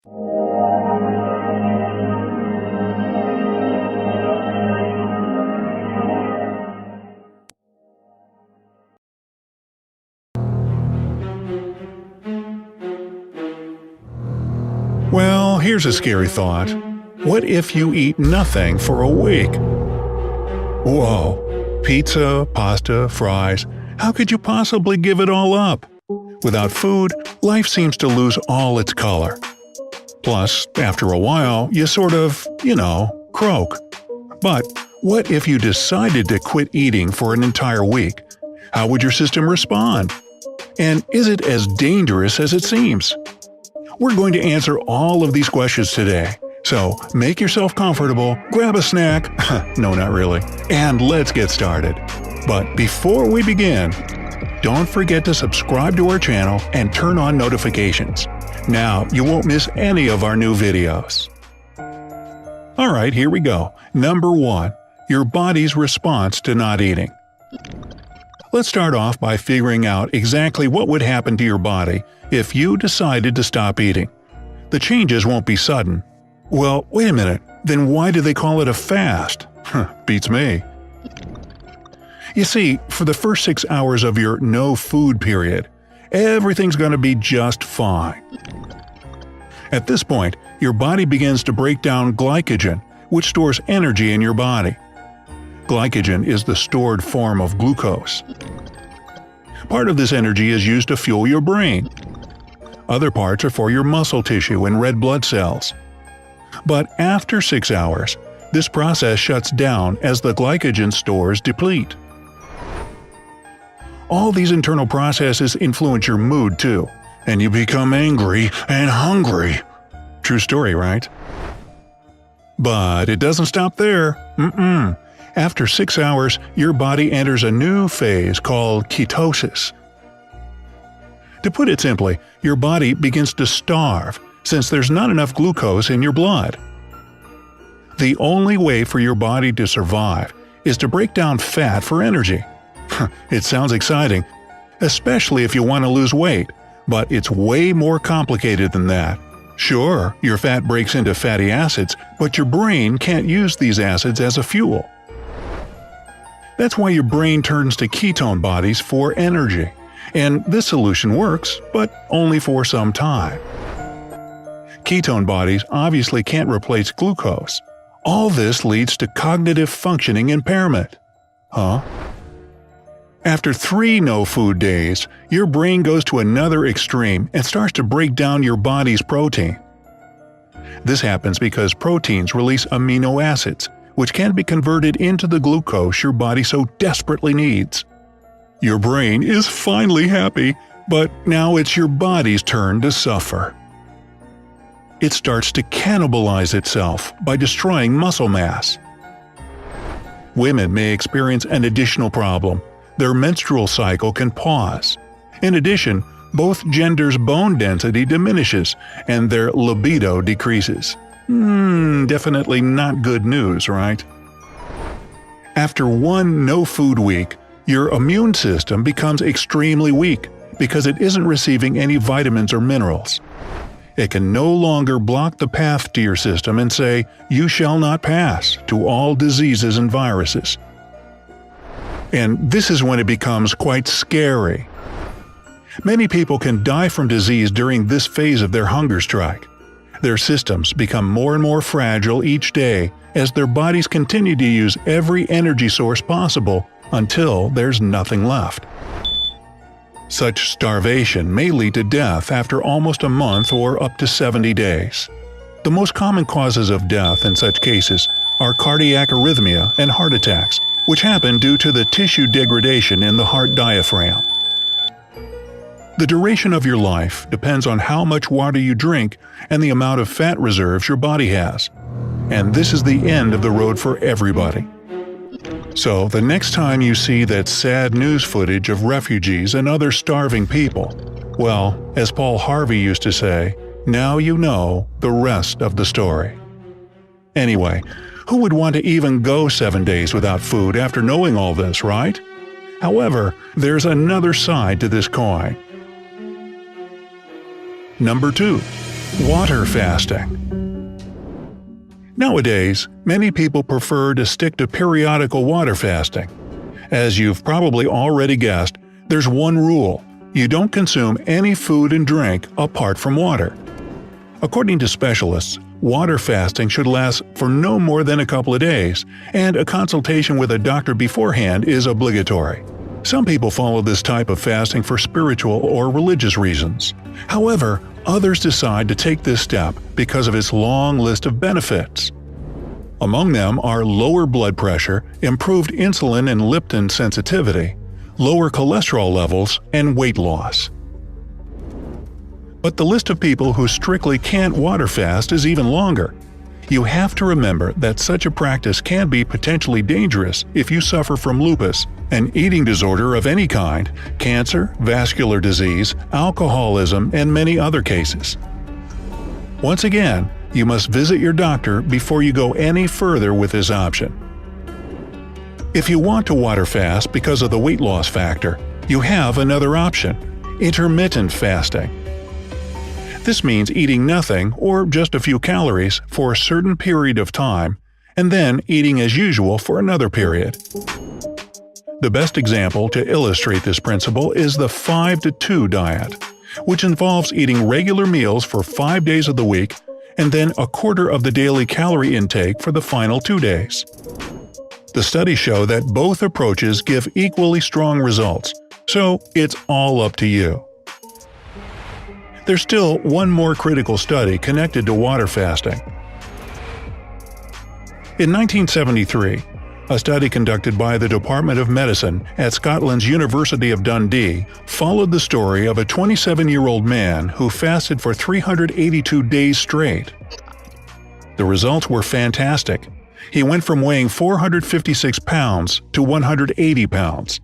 Well, here's a scary thought. What if you eat nothing for a week? Whoa. Pizza, pasta, fries. How could you possibly give it all up? Without food, life seems to lose all its color. Plus, after a while, you sort of, croak. But what if you decided to quit eating for an entire week? How would your system respond? And is it as dangerous as it seems? We're going to answer all of these questions today. So make yourself comfortable, grab a snack – no, not really – and let's get started. But before we begin, don't forget to subscribe to our channel and turn on notifications. Now you won't miss any of our new videos. Alright, here we go. Number 1. Your body's response to not eating. Let's start off by figuring out exactly what would happen to your body if you decided to stop eating. The changes won't be sudden. Well, wait a minute, then why do they call it a fast? Beats me. You see, for the first 6 hours of your no-food period, everything's going to be just fine. At this point, your body begins to break down glycogen, which stores energy in your body. Glycogen is the stored form of glucose. Part of this energy is used to fuel your brain. Other parts are for your muscle tissue and red blood cells. But after 6 hours, this process shuts down as the glycogen stores deplete. All these internal processes influence your mood too, and you become angry and hungry. True story, right? But it doesn't stop there. After 6 hours, your body enters a new phase called ketosis. To put it simply, your body begins to starve since there's not enough glucose in your blood. The only way for your body to survive is to break down fat for energy. It sounds exciting, especially if you want to lose weight, but it's way more complicated than that. Sure, your fat breaks into fatty acids, but your brain can't use these acids as a fuel. That's why your brain turns to ketone bodies for energy, and this solution works, but only for some time. Ketone bodies obviously can't replace glucose. All this leads to cognitive functioning impairment. After 3 no-food days, your brain goes to another extreme and starts to break down your body's protein. This happens because proteins release amino acids, which can be converted into the glucose your body so desperately needs. Your brain is finally happy, but now it's your body's turn to suffer. It starts to cannibalize itself by destroying muscle mass. Women may experience an additional problem. Their menstrual cycle can pause. In addition, both genders' bone density diminishes and their libido decreases. Definitely not good news, right? After 1 no-food week, your immune system becomes extremely weak because it isn't receiving any vitamins or minerals. It can no longer block the path to your system and say, "You shall not pass" to all diseases and viruses. And this is when it becomes quite scary. Many people can die from disease during this phase of their hunger strike. Their systems become more and more fragile each day as their bodies continue to use every energy source possible until there's nothing left. Such starvation may lead to death after almost a month or up to 70 days. The most common causes of death in such cases are cardiac arrhythmia and heart attacks, which happen due to the tissue degradation in the heart diaphragm. The duration of your life depends on how much water you drink and the amount of fat reserves your body has. And this is the end of the road for everybody. So the next time you see that sad news footage of refugees and other starving people, well, as Paul Harvey used to say, now you know the rest of the story. Anyway, who would want to even go 7 days without food after knowing all this, right? However, there's another side to this coin. Number 2. Water fasting. Nowadays, many people prefer to stick to periodical water fasting. As you've probably already guessed, there's one rule: you don't consume any food and drink apart from water. According to specialists, water fasting should last for no more than a couple of days, and a consultation with a doctor beforehand is obligatory. Some people follow this type of fasting for spiritual or religious reasons. However, others decide to take this step because of its long list of benefits. Among them are lower blood pressure, improved insulin and leptin sensitivity, lower cholesterol levels, and weight loss. But the list of people who strictly can't water fast is even longer. You have to remember that such a practice can be potentially dangerous if you suffer from lupus, an eating disorder of any kind, cancer, vascular disease, alcoholism, and many other cases. Once again, you must visit your doctor before you go any further with this option. If you want to water fast because of the weight loss factor, you have another option: intermittent fasting. This means eating nothing or just a few calories for a certain period of time, and then eating as usual for another period. The best example to illustrate this principle is the 5-2 diet, which involves eating regular meals for 5 days of the week and then a quarter of the daily calorie intake for the final 2 days. The studies show that both approaches give equally strong results, so it's all up to you. There's still one more critical study connected to water fasting. In 1973, a study conducted by the Department of Medicine at Scotland's University of Dundee followed the story of a 27-year-old man who fasted for 382 days straight. The results were fantastic. He went from weighing 456 pounds to 180 pounds.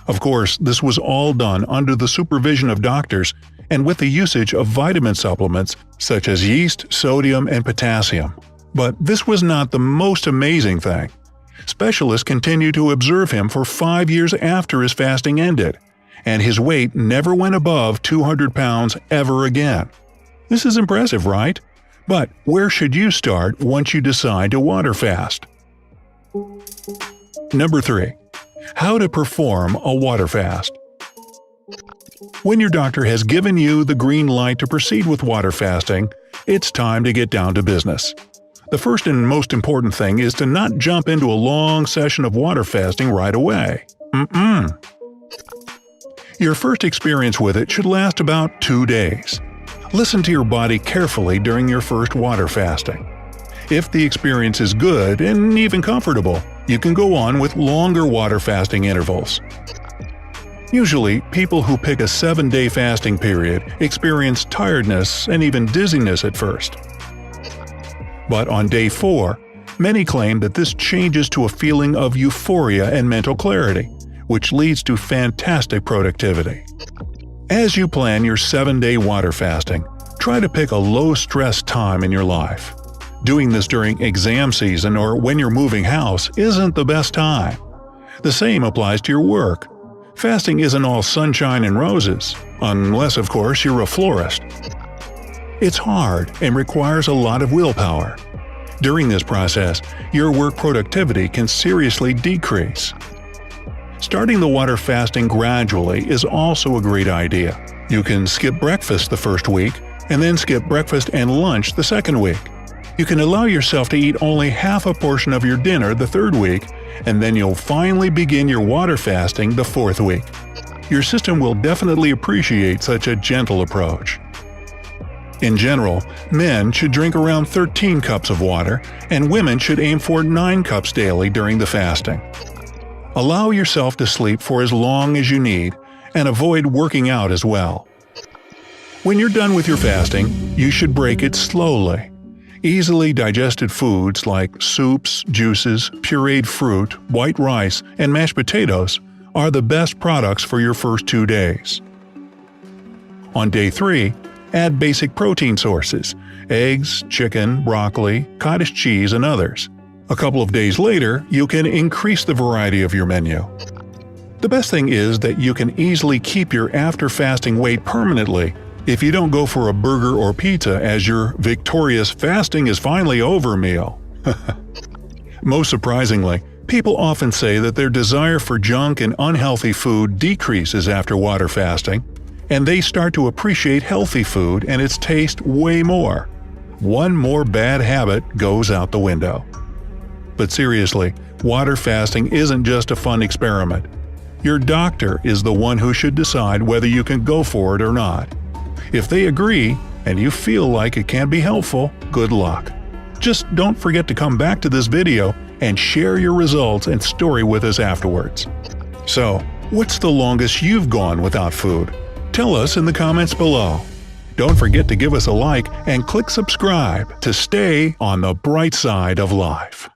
Of course, this was all done under the supervision of doctors and with the usage of vitamin supplements such as yeast, sodium, and potassium. But this was not the most amazing thing. Specialists continued to observe him for 5 years after his fasting ended, and his weight never went above 200 pounds ever again. This is impressive, right? But where should you start once you decide to water fast? Number 3. How to perform a water fast. When your doctor has given you the green light to proceed with water fasting, it's time to get down to business. The first and most important thing is to not jump into a long session of water fasting right away. Your first experience with it should last about 2 days. Listen to your body carefully during your first water fasting. If the experience is good and even comfortable, you can go on with longer water fasting intervals. Usually, people who pick a 7-day fasting period experience tiredness and even dizziness at first. But on day 4, many claim that this changes to a feeling of euphoria and mental clarity, which leads to fantastic productivity. As you plan your 7-day water fasting, try to pick a low-stress time in your life. Doing this during exam season or when you're moving house isn't the best time. The same applies to your work. Fasting isn't all sunshine and roses, unless of course you're a florist. It's hard and requires a lot of willpower. During this process, your work productivity can seriously decrease. Starting the water fasting gradually is also a great idea. You can skip breakfast the first week, and then skip breakfast and lunch the second week. You can allow yourself to eat only half a portion of your dinner the third week, and then you'll finally begin your water fasting the fourth week. Your system will definitely appreciate such a gentle approach. In general, men should drink around 13 cups of water, and women should aim for 9 cups daily during the fasting. Allow yourself to sleep for as long as you need, and avoid working out as well. When you're done with your fasting, you should break it slowly. Easily digested foods like soups, juices, pureed fruit, white rice, and mashed potatoes are the best products for your first 2 days. On day 3, add basic protein sources – eggs, chicken, broccoli, cottage cheese, and others. A couple of days later, you can increase the variety of your menu. The best thing is that you can easily keep your after-fasting weight permanently if you don't go for a burger or pizza as your victorious fasting is finally over meal. Most surprisingly, people often say that their desire for junk and unhealthy food decreases after water fasting, and they start to appreciate healthy food and its taste way more. One more bad habit goes out the window. But seriously, water fasting isn't just a fun experiment. Your doctor is the one who should decide whether you can go for it or not. If they agree, and you feel like it can be helpful, good luck. Just don't forget to come back to this video and share your results and story with us afterwards. So, what's the longest you've gone without food? Tell us in the comments below. Don't forget to give us a like and click subscribe to stay on the bright side of life.